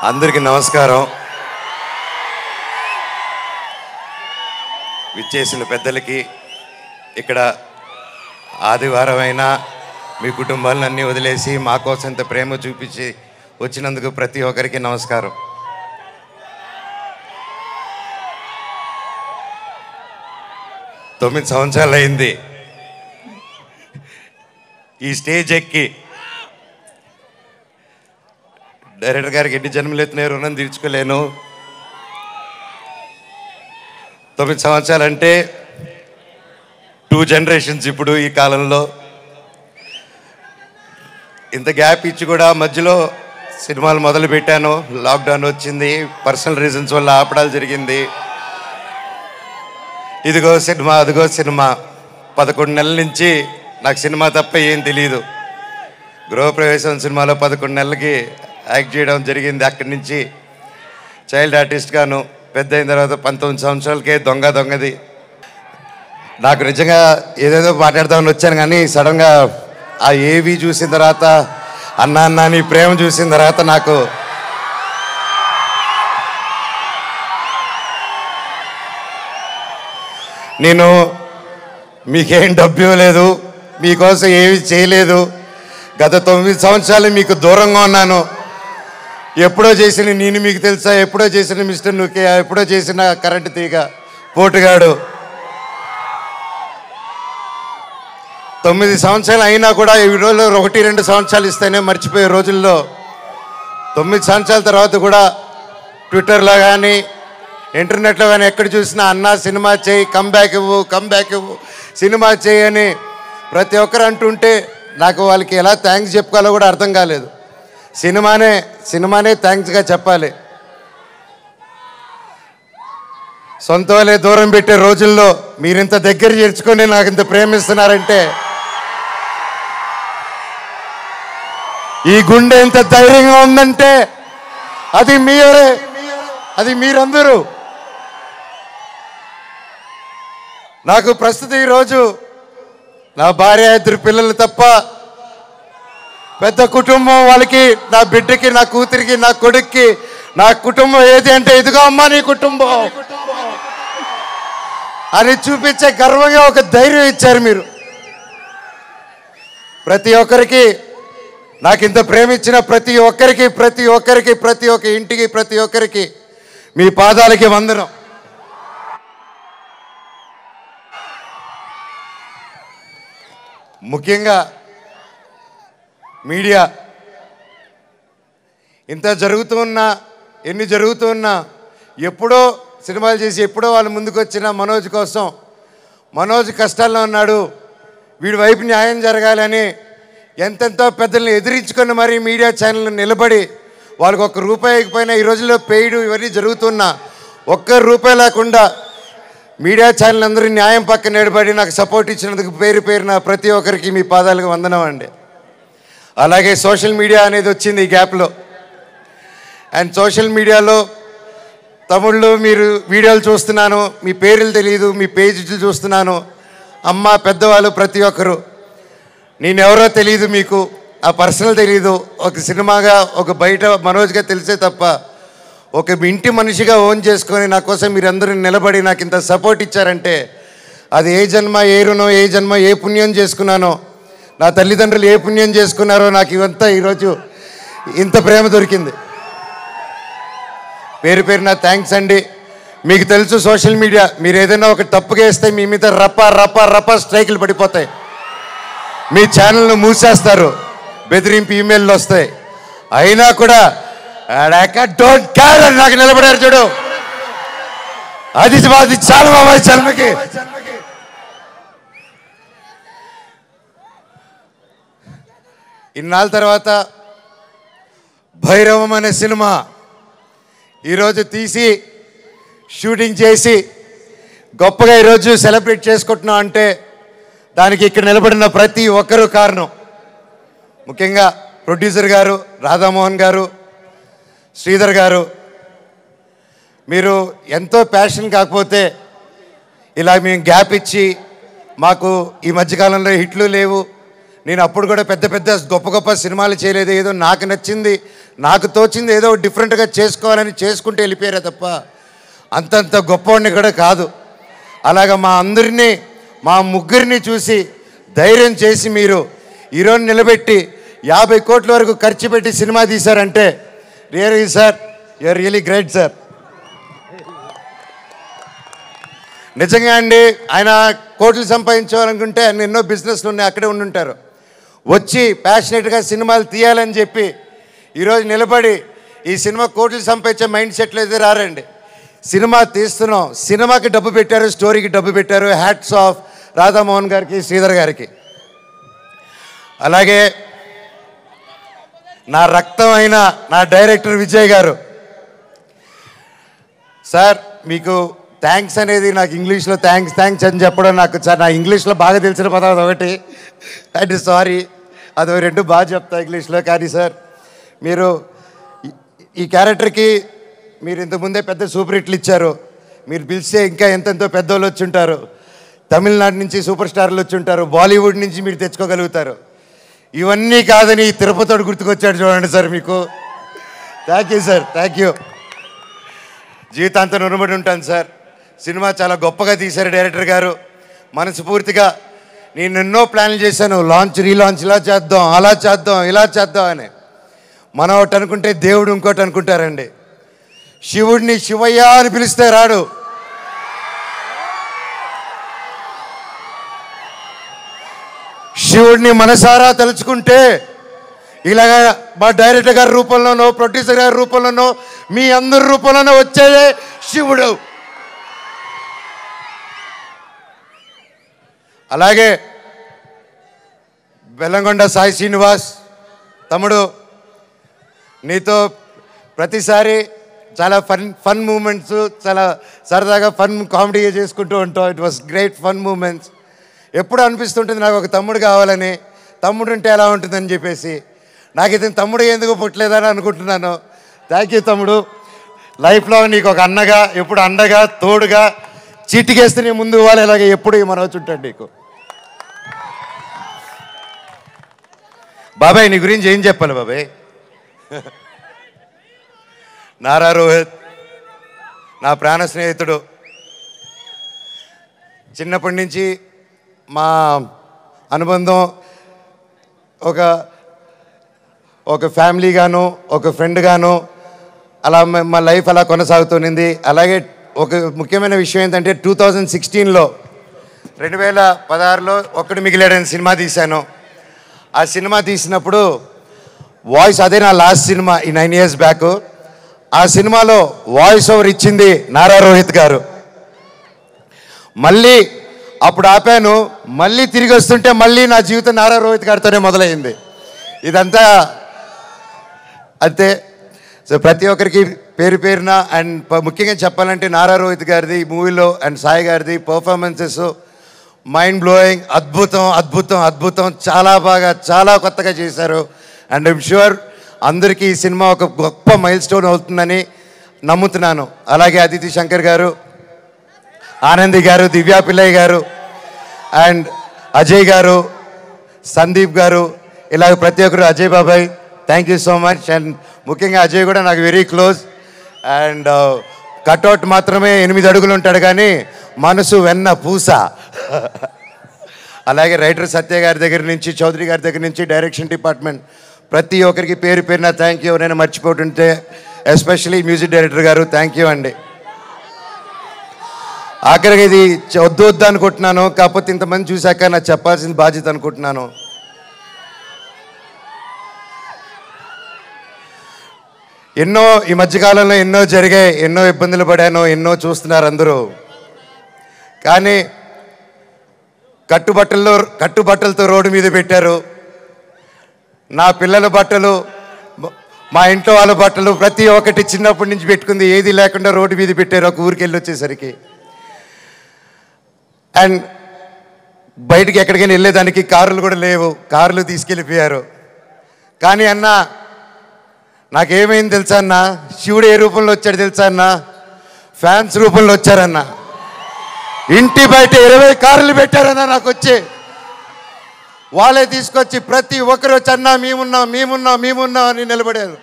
అందరికీ నమస్కారం. విచ్చేసిన పెద్దలకి, ఇక్కడ ఆదివారమైనా మీ కుటుంబాలన్నీ వదిలేసి మా కోసం ఇంత ప్రేమ చూపించి వచ్చినందుకు ప్రతి ఒక్కరికి నమస్కారం. తొమ్మిది సంవత్సరాలు అయింది ఈ స్టేజ్ ఎక్కి. డైరెక్టర్ గారికి ఎన్ని జన్మలు ఎత్తున్నాయి రుణం తీర్చుకోలేను. 9 సంవత్సరాలు అంటే 2 జనరేషన్స్. ఇప్పుడు ఈ కాలంలో ఇంత గ్యాప్ ఇచ్చి కూడా మధ్యలో సినిమాలు మొదలు పెట్టాను. లాక్డౌన్ వచ్చింది, పర్సనల్ రీజన్స్ వల్ల ఆపడాలు జరిగింది. ఇదిగో సినిమా, అదిగో సినిమా. 11 నెలల నుంచి నాకు సినిమా తప్ప ఏం తెలియదు. గృహప్రవేశం సినిమాలో 11 నెలలకి యాక్ట్ చేయడం జరిగింది. అక్కడి నుంచి చైల్డ్ ఆర్టిస్ట్గాను, పెద్ద అయిన తర్వాత 19 సంవత్సరాలకే దొంగది. నాకు నిజంగా ఏదేదో మాట్లాడదామని వచ్చాను, కానీ సడన్గా ఆ ఏవి చూసిన తర్వాత, అన్నా నీ ప్రేమ చూసిన తర్వాత నాకు నేను మీకేం డబ్బు ఇవ్వలేదు, మీకోసం ఏమి చేయలేదు. గత 9 సంవత్సరాలు మీకు దూరంగా ఉన్నాను. ఎప్పుడో చేసిన నేను మీకు తెలుసా, ఎప్పుడో చేసిన మిస్టర్ నుకే, ఎప్పుడో చేసిన కరెంటు తీగ పోటుగాడు. 9 సంవత్సరాలు అయినా కూడా ఈ రోజుల్లో 1-2 సంవత్సరాలు ఇస్తేనే మర్చిపోయే రోజుల్లో 9 సంవత్సరాల తర్వాత కూడా ట్విట్టర్లో కానీ ఇంటర్నెట్లో కానీ ఎక్కడ చూసినా అన్నా సినిమా చేయి, కమ్బ్యాక్ ఇవ్వు, సినిమా చేయి అని ప్రతి ఒక్కరు అంటుంటే నాకు వాళ్ళకి ఎలా థ్యాంక్స్ చెప్పుకోవాలో కూడా అర్థం కాలేదు. సినిమానే థ్యాంక్స్గా చెప్పాలి. సొంత వాళ్ళే దూరం పెట్టే రోజుల్లో మీరింత దగ్గర చేర్చుకొని నాకు ఇంత ప్రేమిస్తున్నారంటే, ఈ గుండె ఎంత ధైర్యంగా ఉందంటే అది మీరే, అది మీరందరూ. నాకు ప్రస్తుతం ఈరోజు నా భార్య, 2 పిల్లలు తప్ప పెద్ద కుటుంబం. వాళ్ళకి, నా బిడ్డకి, నా కూతురికి, నా కొడుక్కి నా కుటుంబం ఏది అంటే ఇదిగో అమ్మా నీ కుటుంబం అని చూపించే గర్వంగా ఒక ధైర్యం ఇచ్చారు మీరు. ప్రతి ఒక్కరికి, నాకు ఇంత ప్రేమ ఇచ్చిన ప్రతి ఒక్క ఇంటికి, ప్రతి ఒక్కరికి మీ పాదాలకి వందనం. ముఖ్యంగా మీడియా, ఇంత ఎన్ని జరుగుతూ ఉన్నా ఎప్పుడో సినిమాలు చేసి ఎప్పుడో వాళ్ళు ముందుకు వచ్చిన మనోజ్ కోసం, మనోజ్ కష్టాల్లో ఉన్నాడు, వీడి వైపు న్యాయం జరగాలని ఎంతెంతో పెద్దల్ని ఎదిరించుకొని మరీ మీడియా ఛానల్ నిలబడి వాళ్ళకి ₹1 పైన ఈ రోజుల్లో పెయిడ్ ఇవన్నీ జరుగుతున్నా ₹1 లేకుండా మీడియా ఛానల్ అందరూ న్యాయం పక్కన నిలబడి నాకు సపోర్ట్ ఇచ్చినందుకు పేరున ప్రతి ఒక్కరికి మీ పాదాలకు వందనం అండి. అలాగే సోషల్ మీడియా అనేది వచ్చింది ఈ గ్యాప్లో. అండ్ సోషల్ మీడియాలో తమిళ్లో మీరు వీడియోలు చూస్తున్నాను, మీ పేర్లు తెలియదు, మీ పేజీలు చూస్తున్నాను. అమ్మ, పెద్దవాళ్ళు ప్రతి ఒక్కరు, నేనెవరో తెలియదు, మీకు ఆ పర్సనల్ తెలియదు. ఒక సినిమాగా, ఒక బయట మనోజ్గా తెలిసే తప్ప ఒక ఇంటి మనిషిగా ఓన్ చేసుకొని నా కోసం మీరందరూ నిలబడి నాకు ఇంత సపోర్ట్ ఇచ్చారంటే అది ఏ జన్మ, ఏ రుణం, ఏ జన్మ, ఏ పుణ్యం చేసుకున్నానో, నా తల్లిదండ్రులు ఏ పుణ్యం చేసుకున్నారో నాకు ఇవంతా ఈరోజు ఇంత ప్రేమ దొరికింది. పేరున థ్యాంక్స్ అండి. మీకు తెలుసు సోషల్ మీడియా, మీరు ఏదైనా ఒక తప్పుగా వేస్తే మీ మీద రప్ప స్ట్రైకులు పడిపోతాయి, మీ ఛానల్ను మూసేస్తారు, బెదిరింపు ఈమెయిల్లు వస్తాయి. అయినా కూడా డోంట్ కేర్ అని నాకు నిలబడారు చూడు, అది చాలా బాబా జన్మకి. ఇన్నాళ్ళ తర్వాత భైరవం అనే సినిమా ఈరోజు తీసి షూటింగ్ చేసి గొప్పగా ఈరోజు సెలబ్రేట్ చేసుకుంటున్నాం అంటే దానికి ఇక్కడ నిలబడిన ప్రతి ఒక్కరూ కారణం. ముఖ్యంగా ప్రొడ్యూసర్ గారు, రాధామోహన్ గారు, శ్రీధర్ గారు, మీరు ఎంతో ప్యాషన్. కాకపోతే ఇలా మేము గ్యాప్ ఇచ్చి, మాకు ఈ మధ్యకాలంలో హిట్లు లేవు, నేను అప్పుడు కూడా పెద్ద పెద్ద గొప్ప గొప్ప సినిమాలు చేయలేదు. ఏదో నాకు నచ్చింది, నాకు తోచింది ఏదో డిఫరెంట్గా చేసుకోవాలని చేసుకుంటూ వెళ్ళిపోయారే తప్ప అంతంత గొప్పవాడిని కూడా కాదు. అలాగా మా అందరినీ, మా ముగ్గురిని చూసి ధైర్యం చేసి మీరు ఈరోజు నిలబెట్టి 50 కోట్ల వరకు ఖర్చు పెట్టి సినిమా తీశారంటే really sir, you are really great sir. నిజంగా అండి, ఆయన కోట్లు సంపాదించాలనుకుంటే ఆయన ఎన్నో బిజినెస్లు ఉన్నాయి, అక్కడే ఉండుంటారు. వచ్చి ప్యాషనెట్గా సినిమాలు తీయాలని చెప్పి ఈరోజు నిలబడి ఈ సినిమా కోట్లు సంపాదించే మైండ్ సెట్లు అయితే రారండి. సినిమా తీస్తున్నాం, సినిమాకి డబ్బు పెట్టారు, స్టోరీకి డబ్బు పెట్టారు. హ్యాట్స్ ఆఫ్ రాధామోహన్ గారికి, శ్రీధర్ గారికి. అలాగే నా రక్తం అయిన నా డైరెక్టర్ విజయ్ గారు. సార్ మీకు థ్యాంక్స్ అనేది నాకు ఇంగ్లీష్లో థ్యాంక్స్ అని చెప్పడం నాకు సార్, నా ఇంగ్లీష్లో బాగా తెలిసిన పదం అదొకటి, అంటే సారీ, అది రెండు బాగా చెప్తా ఇంగ్లీష్లో. కానీ సార్ మీరు ఈ క్యారెక్టర్కి మీరు ఇంతకుముందే పెద్ద సూపర్ హిట్లు ఇచ్చారు. మీరు పిలిస్తే ఇంకా ఎంతెంతో పెద్దోళ్ళు వచ్చి ఉంటారు. తమిళనాడు నుంచి సూపర్ స్టార్లు వచ్చి ఉంటారు, బాలీవుడ్ నుంచి మీరు తెచ్చుకోగలుగుతారు. ఇవన్నీ కాదని తిరుపతితో గుర్తుకొచ్చాడు చూడండి సార్. మీకు thank you sir, thank you. జీవితాంతం రుణపడి ఉంటాను సార్. సినిమా చాలా గొప్పగా తీశారు డైరెక్టర్ గారు. మనస్ఫూర్తిగా నేను ఎన్నో ప్లాన్లు చేశాను, లాంచ్ రీలాంచ్ ఇలా చేద్దాం, అలా చేద్దాం, ఇలా చేద్దాం అని. మనం ఒకటి అనుకుంటే దేవుడు ఇంకోటి అనుకుంటారండి. శివుడిని శివయ్య అని పిలిస్తే రాడు. శివుడిని మనసారా తలుచుకుంటే ఇలాగా మా డైరెక్టర్ గారి రూపంలోనో, ప్రొడ్యూసర్ గారి రూపంలోనో, మీ అందరి రూపంలోనో వచ్చేదే శివుడు. అలాగే బెల్లంకొండ సాయి శ్రీనివాస్ తమ్ముడు, నీతో ప్రతిసారి చాలా ఫన్ మూమెంట్స్, చాలా సరదాగా ఫన్ కామెడీ చేసుకుంటూ ఉంటాం. It was great fun moments. ఎప్పుడు అనిపిస్తుంటుంది నాకు ఒక తమ్ముడు కావాలని, తమ్ముడు ఉంటే ఎలా ఉంటుందని చెప్పేసి. నాకు ఇతను తమ్ముడు ఎందుకు పుట్టలేదని అనుకుంటున్నాను. థ్యాంక్ యూ తమ్ముడు. లైఫ్లో నీకు ఒక అన్నగా, ఎప్పుడు అండగా, తోడుగా, చీటికేస్తే నీ ముందు ఇవ్వాలి, ఇలాగే ఎప్పుడు మనవచ్చు ఉంటాడు నీకు. బాబాయ్ నీ గురించి ఏం చెప్పాలి బాబాయ్? నారా రోహిత్ నా ప్రాణ స్నేహితుడు. చిన్నప్పటి నుంచి మా అనుబంధం ఒక ఫ్యామిలీగాను, ఒక ఫ్రెండ్గాను అలా మా లైఫ్ అలా కొనసాగుతుంది. అలాగే ఒక ముఖ్యమైన విషయం ఏంటంటే 2016లో 2016లో ఒక్కడు మిగిలాడని సినిమా తీశాను. ఆ సినిమా తీసినప్పుడు వాయిస్, అదే నా లాస్ట్ సినిమా ఈ 9 years బ్యాక్. ఆ సినిమాలో వాయిస్ ఓవర్ ఇచ్చింది నారా రోహిత్ గారు. మళ్ళీ అప్పుడు ఆపాను, మళ్ళీ తిరిగి వస్తుంటే మళ్ళీ నా జీవితం నారా రోహిత్ గారితోనే మొదలైంది. ఇదంతా అంతే. సో ప్రతి ఒక్కరికి పేరు పేరున అండ్ ముఖ్యంగా చెప్పాలంటే నారా రోహిత్ గారిది మూవీలో అండ్ సాయి గారిది పర్ఫార్మెన్సెస్ మైండ్ బ్లోయింగ్, అద్భుతం అద్భుతం అద్భుతం. చాలా బాగా, చాలా కొత్తగా చేశారు. అండ్ ఐమ్ ష్యూర్ అందరికీ ఈ సినిమా ఒక గొప్ప మైల్ స్టోన్ అవుతుందని నమ్ముతున్నాను. అలాగే అదితి శంకర్ గారు, ఆనంది గారు, దివ్యా పిల్లయ్య గారు అండ్ అజయ్ గారు, సందీప్ గారు, ఇలాగ ప్రతి ఒక్కరు, అజయ్ బాబాయ్ thank you so much. And ముఖ్యంగా అజయ్ కూడా నాకు వెరీ క్లోజ్. అండ్ కట్అవుట్ మాత్రమే 8 అడుగులు ఉంటాడు కానీ మనసు వెన్న పూస. అలాగే రైటర్ సత్య గారి దగ్గర నుంచి, చౌదరి గారి దగ్గర నుంచి, డైరెక్షన్ డిపార్ట్మెంట్ ప్రతి ఒక్కరికి పేరు పేరున థ్యాంక్ యూ. నేను మర్చిపోతుంటే ఎస్పెషలీ మ్యూజిక్ డైరెక్టర్ గారు థ్యాంక్ యూ అండి. ఆఖరికి ఇది వద్దు అనుకుంటున్నాను, కాకపోతే ఇంతమంది చూశాక నాకు చెప్పాల్సిన బాధ్యత అనుకుంటున్నాను. ఎన్నో ఈ మధ్యకాలంలో ఎన్నో జరిగాయి, ఎన్నో ఇబ్బందులు పడాను, ఎన్నో చూస్తున్నారు అందరూ. కానీ కట్టుబట్టలతో రోడ్డు మీద పెట్టారు. నా పిల్లల బట్టలు, మా ఇంట్లో వాళ్ళ బట్టలు ప్రతి ఒక్కటి చిన్నప్పటి నుంచి పెట్టుకుంది ఏది లేకుండా రోడ్డు మీద పెట్టారు ఒక ఊరికి వెళ్ళి వచ్చేసరికి. అండ్ బయటికి ఎక్కడికైనా వెళ్ళేదానికి కార్లు కూడా లేవు, కార్లు తీసుకెళ్ళిపోయారు. కానీ అన్న నాకేమైంది తెలుసా అన్న, శివుడు ఏ రూపంలో వచ్చాడు తెలుసా అన్న, ఫ్యాన్స్ రూపంలో వచ్చారన్న. ఇంటి బయట 20 కార్లు పెట్టారన్న నాకు వచ్చి. వాళ్ళే తీసుకొచ్చి ప్రతి ఒక్కరు వచ్చి అన్నా మేమున్నాం అని నిలబడారు.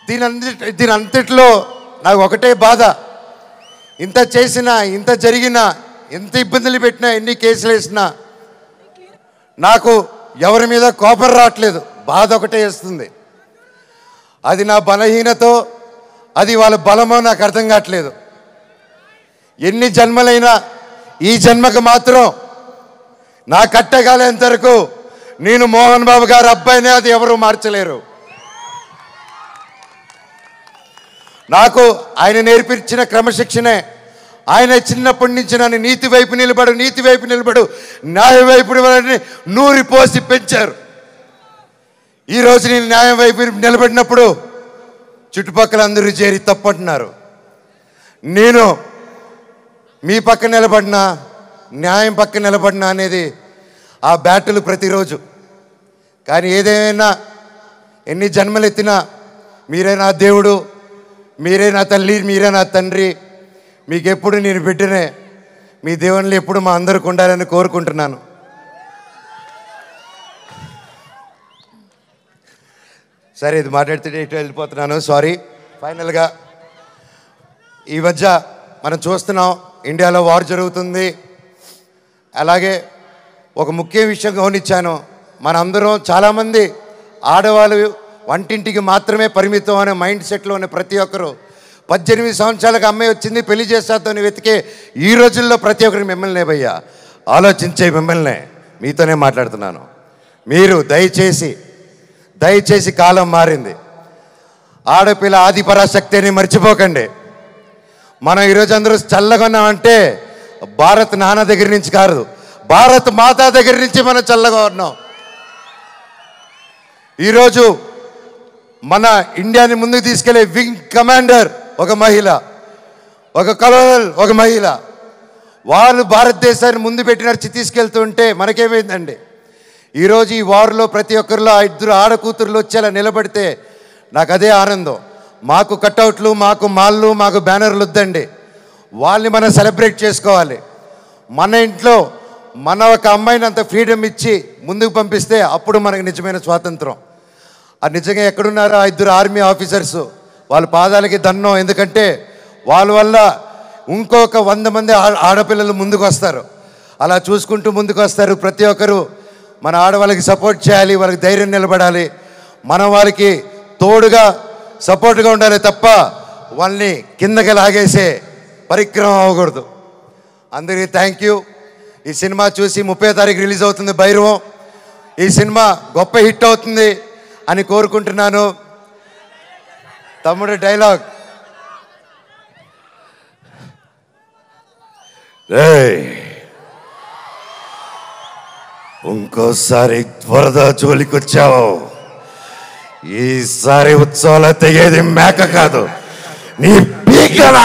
దీని అంతట్లో నాకు ఒకటే బాధ, ఇంత చేసినా, ఇంత జరిగినా, ఎంత ఇబ్బందులు పెట్టినా, ఎన్ని కేసులు వేసినా నాకు ఎవరి మీద కోపం రావట్లేదు, బాధ ఒకటే వేస్తుంది. అది నా బలహీనతో, అది వాళ్ళ బలమో నాకు అర్థం కావట్లేదు. ఎన్ని జన్మలైనా ఈ జన్మకు మాత్రం నా కట్టగాలేంత వరకు నేను మోహన్ బాబు గారు అబ్బాయినే, అది ఎవరు మార్చలేరు. నాకు ఆయన నేర్పించిన క్రమశిక్షణే, ఆయన చిన్నప్పటి నుంచి నన్ను నీతి వైపు నిలబడు, న్యాయం వైపు నూరి పోసి పెంచారు. ఈరోజు నేను న్యాయం వైపు నిలబడినప్పుడు చుట్టుపక్కల అందరూ చేరి తప్పంటున్నారు. నేను మీ పక్క నిలబడినా, న్యాయం పక్క నిలబడినా అనేది ఆ బ్యాటిల్ ప్రతిరోజు. కానీ ఏదేమైనా, ఎన్ని జన్మలు ఎత్తినా మీరే నా దేవుడు, మీరే నా తల్లి, మీరే నా తండ్రి. మీకెప్పుడు నేను బిడ్డనే. మీ దేవుళ్ళు ఎప్పుడు మా అందరికి ఉండాలని కోరుకుంటున్నాను. సరే, ఇది మాట్లాడితే ఇటు వెళ్ళిపోతున్నాను, సారీ. ఫైనల్గా ఈ మధ్య మనం చూస్తున్నాం, ఇండియాలో వార్ జరుగుతుంది. అలాగే ఒక ముఖ్య విషయం గమనించాను, మనందరం చాలామంది ఆడవాళ్ళు వంటింటికి మాత్రమే పరిమితం అనే మైండ్ సెట్లో ఉన్న ప్రతి ఒక్కరు 18 సంవత్సరాలకు అమ్మాయి వచ్చింది పెళ్లి చేస్తాతోని వెతికే ఈ రోజుల్లో ప్రతి ఒక్కరికి మిమ్మల్నే భయ్యా, ఆలోచించే మిమ్మల్నే, మీతోనే మాట్లాడుతున్నాను. మీరు దయచేసి కాలం మారింది. ఆడపిల్ల ఆదిపరాశక్తి అని మర్చిపోకండి. మనం ఈరోజు అందరూ చల్లగా ఉన్నామంటే భారత్ నాన్న దగ్గర నుంచి కాదు, భారత్ మాతా దగ్గర నుంచి మనం చల్లగా ఉన్నాం. ఈరోజు మన ఇండియాని ముందుకు తీసుకెళ్లే వింగ్ కమాండర్ ఒక మహిళ, ఒక కలోనల్ ఒక మహిళ. వాళ్ళు భారతదేశాన్ని ముందు పెట్టి నడిచి తీసుకెళ్తుంటే మనకేమైందండి? ఈరోజు ఈ వార్లో ప్రతి ఒక్కరిలో 2 ఆడకూతుర్లు వచ్చేలా నిలబడితే నాకు అదే ఆనందం. మాకు కట్అవుట్లు, మాకు మాళ్ళు, మాకు బ్యానర్లు వద్దండి. వాళ్ళని మనం సెలబ్రేట్ చేసుకోవాలి. మన ఇంట్లో మన ఒక అమ్మాయిని అంత ఫ్రీడమ్ ఇచ్చి ముందుకు పంపిస్తే అప్పుడు మనకు నిజమైన స్వాతంత్రం. అది నిజంగా ఎక్కడున్నారో 2 ఆర్మీ ఆఫీసర్స్, వాళ్ళ పాదాలకి దండం. ఎందుకంటే వాళ్ళ వల్ల ఇంకొక 100 మంది ఆడపిల్లలు ముందుకు వస్తారు. అలా చూసుకుంటూ ముందుకు వస్తారు. ప్రతి ఒక్కరు మన ఆడవాళ్ళకి సపోర్ట్ చేయాలి, వాళ్ళకి ధైర్యం నిలబడాలి. మనం వాళ్ళకి తోడుగా సపోర్ట్గా ఉండాలి తప్ప వాళ్ళని కిందకి లాగేసే పరిక్రమం అవ్వకూడదు. అందరికీ థ్యాంక్ యూ. ఈ సినిమా చూసి 30వ తారీఖు రిలీజ్ అవుతుంది భైరవం. ఈ సినిమా గొప్ప హిట్ అవుతుంది అని కోరుకుంటున్నాను. తమ్ముడు డైలాగ్, ఇంకోసారి వరద జోలికొచ్చావు, ఈసారి ఉత్సవాలు తెగేది మేక కాదు, నీ పీకలా